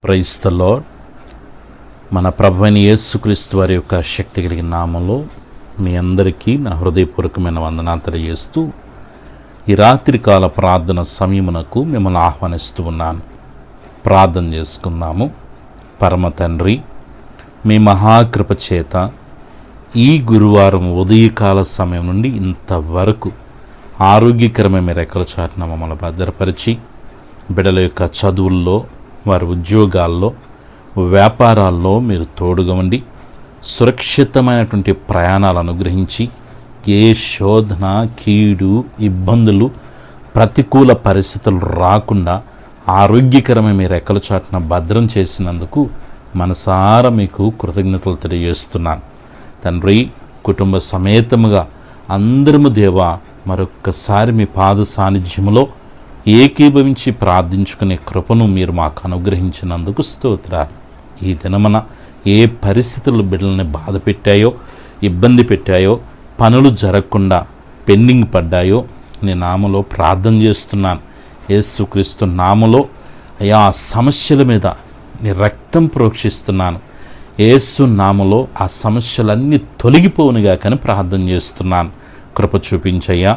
Praise the lord. మన ప్రభువైన యేసుక్రీస్తు వారి యొక్క శక్తి కలిగిన నామంలో మీ అందరికీ నా హృదయపూర్వకమైన వందనాలు తెలియజేస్తూ ఈ రాత్రికాల ప్రార్థన సమయమునకు మిమ్మల్ని ఆహ్వానిస్తూ ఉన్నాను. ప్రార్థన చేసుకుందాము. పరమ తండ్రి, మీ మహాకృప చేత ఈ గురువారం ఉదయకాల సమయం నుండి ఇంతవరకు ఆరోగ్యకరమైన రెక్కల చాటున మమ్మల్ని భద్రపరిచి బిడ్డల యొక్క చదువుల్లో, వారి ఉద్యోగాల్లో, వ్యాపారాల్లో మీరు తోడుగా ఉండి సురక్షితమైనటువంటి ప్రయాణాలు అనుగ్రహించి ఏ శోధన, కీడు, ఇబ్బందులు, ప్రతికూల పరిస్థితులు రాకుండా ఆరోగ్యకరమైన మీ రెక్కల చాటున భద్రం చేసినందుకు మనసారా మీకు కృతజ్ఞతలు తెలియజేస్తున్నాను. తండ్రి, కుటుంబ సమేతముగా అందరము దేవా మరొక్కసారి మీ పాద సాన్నిధ్యములో ఏకీభవించి ప్రార్థించుకునే కృపను మీరు మాకు అనుగ్రహించినందుకు స్తోత్రాలు. ఈ దినమున ఏ పరిస్థితులు బిడ్డల్ని బాధ పెట్టాయో, ఇబ్బంది పెట్టాయో, పనులు జరగకుండా పెండింగ్ పడ్డాయో నీ నామలో ప్రార్థన చేస్తున్నాను. యేసుక్రీస్తు నామలో అయా ఆ సమస్యల మీద నీ రక్తం ప్రోక్షిస్తున్నాను. యేసు నామలో ఆ సమస్యలన్నీ తొలగిపోనుగా కానీ ప్రార్థన చేస్తున్నాను. కృప చూపించయ్యా.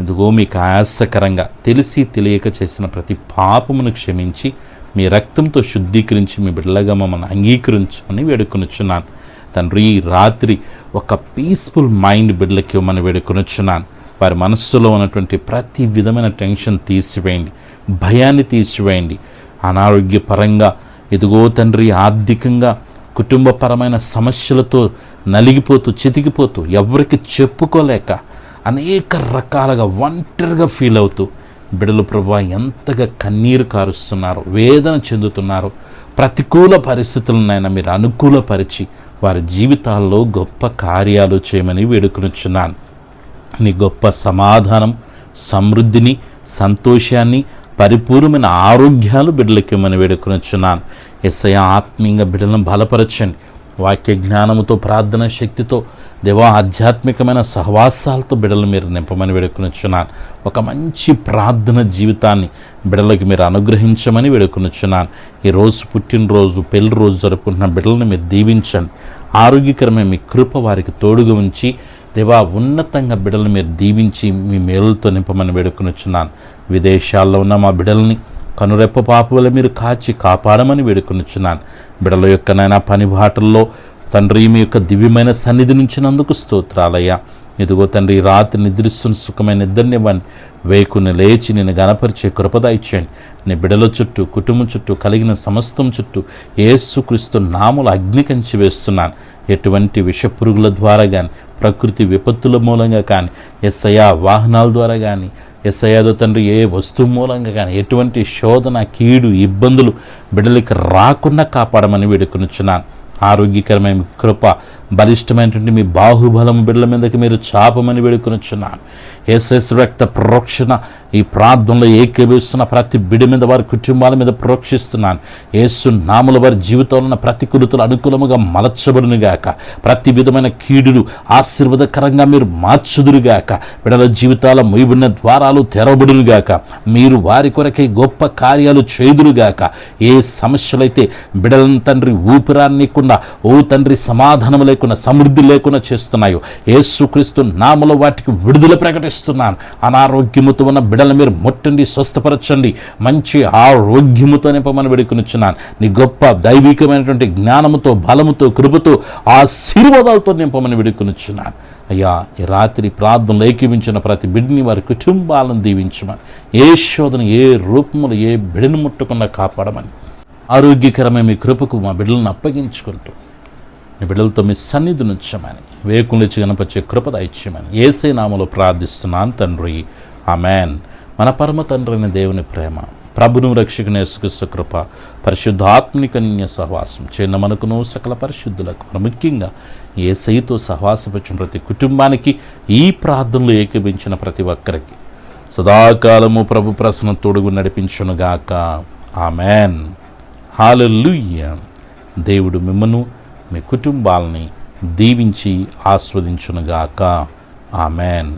ఇదిగో మీకు ఆయాసకరంగా తెలిసి తెలియక చేసిన ప్రతి పాపమును క్షమించి మీ రక్తంతో శుద్ధీకరించి మీ బిడ్డలుగా మమ్మల్ని అంగీకరించమని వేడుకొనుచున్నాను. తండ్రి, ఈ రాత్రి ఒక పీస్ఫుల్ మైండ్ బిడ్డలకి ఇవ్వమని వేడుకొనుచున్నాను. వారి మనస్సులో ఉన్నటువంటి ప్రతి విధమైన టెన్షన్ తీసివేయండి, భయాన్ని తీసివేయండి. అనారోగ్యపరంగా ఇదిగో తండ్రి, ఆర్థికంగా కుటుంబపరమైన సమస్యలతో నలిగిపోతూ చితికిపోతూ ఎవరికి చెప్పుకోలేక అనేక రకాలుగా ఒంటరిగా ఫీల్ అవుతూ బిడ్డలు ప్రభువా ఎంతగా కన్నీరు కారుస్తున్నారు, వేదన చెందుతున్నారు. ప్రతికూల పరిస్థితులనైనా మీరు అనుకూలపరిచి వారి జీవితాల్లో గొప్ప కార్యాలు చేయమని వేడుకొనుచున్నాను. నీ గొప్ప సమాధానం, సమృద్ధిని, సంతోషాన్ని, పరిపూర్ణమైన ఆరోగ్యాలు బిడ్డలకి ఇవ్వమని వేడుకొనుచున్నాను. యేసయ్యా, ఆత్మీయంగా బిడ్డలను బలపరచండి. వాక్య జ్ఞానముతో, ప్రార్థన శక్తితో, దేవా ఆధ్యాత్మికమైన సహవాసాలతో బిడ్డలు మీరు నింపమని వేడుకొనుచున్నాను. ఒక మంచి ప్రార్థన జీవితాన్ని బిడ్డలకి మీరు అనుగ్రహించమని వేడుకొనుచున్నాను. ఈరోజు పుట్టినరోజు, పెళ్లి రోజు జరుపుకుంటున్న బిడ్డలను మీరు దీవించండి. ఆరోగ్యకరమైన మీ కృప వారికి తోడుగా ఉంచి దేవా ఉన్నతంగా బిడ్డలను మీరు దీవించి మీ మేలులతో నింపమని వేడుకొనుచున్నాను. విదేశాల్లో ఉన్న మా బిడ్డల్ని కనురెప్ప పాపవలె మీరు కాపాడమని వేడుకొనుచున్నాను. బిడ్డల యొక్క నైనా పని బాటల్లో తండ్రి మీ యొక్క దివ్యమైన సన్నిధి నుంచినందుకు స్తోత్రాలయ్యా. ఇదిగో తండ్రి, రాత్రి నిద్రిస్తున్న సుఖమైన నిద్రనివ్వండి. వేకుని లేచి నేను గణపరిచే కృపద ఇచ్చేయండి. నీ బిడ్డల చుట్టూ, కుటుంబం చుట్టూ, కలిగిన సమస్తం చుట్టూ యేసుక్రీస్తు నామములో అగ్ని కంచి వేస్తున్నాను. ఎటువంటి విషపురుగుల ద్వారా కానీ, ప్రకృతి విపత్తుల మూలంగా కానీ, యేసయ్యా వాహనాల ద్వారా కానీ, యేసయ్యాతో తండ్రి ఏ వస్తువు మూలంగా కానీ ఎటువంటి శోధన, కీడు, ఇబ్బందులు బిడ్డలకి రాకుండా కాపాడమని వేడుకొనుచున్నాను. ఆరోగ్యకరమైన కృప, బలిష్టమైనటువంటి మీ బాహుబలము బిడ్డల మీదకి మీరు చాపమని వేడుకొనుచున్నాను. యేసు రక్త ప్రోక్షణ ఈ ప్రార్థనలో ఏకీభవిస్తున్న ప్రతి బిడ్డ మీద, వారి కుటుంబాల మీద ప్రోక్షిస్తున్నాను. యేసు నామములో వారి జీవితంలో ఉన్న ప్రతికూలతలు అనుకూలముగా మలచబడునుగాక. ప్రతి విధమైన కీడులు ఆశీర్వాదకరంగా మీరు మార్చుదురుగాక. బిడ్డల జీవితాల మూయబడిన ద్వారాలు తెరవబడునుగాక. మీరు వారి కొరకై గొప్ప కార్యాలు చేయుదురుగాక. ఏ సమస్యలైతే బిడ్డలను తండ్రి ఊపిరాన్నికుండా, ఓ తండ్రి సమాధానం లేకుండా, సమృద్ధి లేకుండా చేస్తున్నాయో యేసుక్రీస్తు నామములో వాటికి విడుదల ప్రకటిస్తున్నాను. అనారోగ్యముతో ఉన్న బిడ్డలను మీరు ముట్టండి, స్వస్థపరచండి. మంచి ఆరోగ్యముతో నింపమని వేడుకొనుచున్నాను. నీ గొప్ప దైవికమైనటువంటి జ్ఞానముతో, బలముతో, కృపతో, ఆశీర్వాదాలతో నింపమని వేడుకొనుచున్నాను. అయ్యా, ఈ రాత్రి ప్రార్థనలు ఏకీవించిన ప్రతి బిడ్డని, వారి కుటుంబాలను దీవించమని, ఏ శోధన, ఏ రూపములు, ఏ బిడ్డను ముట్టకుండా కాపాడమని, ఆరోగ్యకరమైన మీ కృపకు మా బిడ్డలను అప్పగించుకుంటూ మీ బిడ్డలతో మీ సన్నిధి నుంచమని, వేకునిచ్చి గణపరిచే కృప దయచేయమని యేసే నామములో ప్రార్థిస్తున్నాను తండ్రి. ఆమేన్. మన పరమ తండ్రి అయిన దేవుని ప్రేమ, ప్రభును రక్షకుని యేసుక్రీస్తు కృప, పరిశుద్ధాత్మిక అన్య సహవాసం చిన్న మనకును సకల పరిశుద్ధులకు, మన ముఖ్యంగా యేసయ్యతో సహవాసపరిచిన ప్రతి కుటుంబానికి, ఈ ప్రార్థనలు ఏకీభించిన ప్రతి ఒక్కరికి సదాకాలము ప్రభు ప్రసన్న తోడుగు నడిపించునుగాక. ఆమేన్. హల్లెలూయా. దేవుడు మిమ్మను, మీ కుటుంబాలని దీవించి ఆస్వాదించునుగాక. ఆమేన్.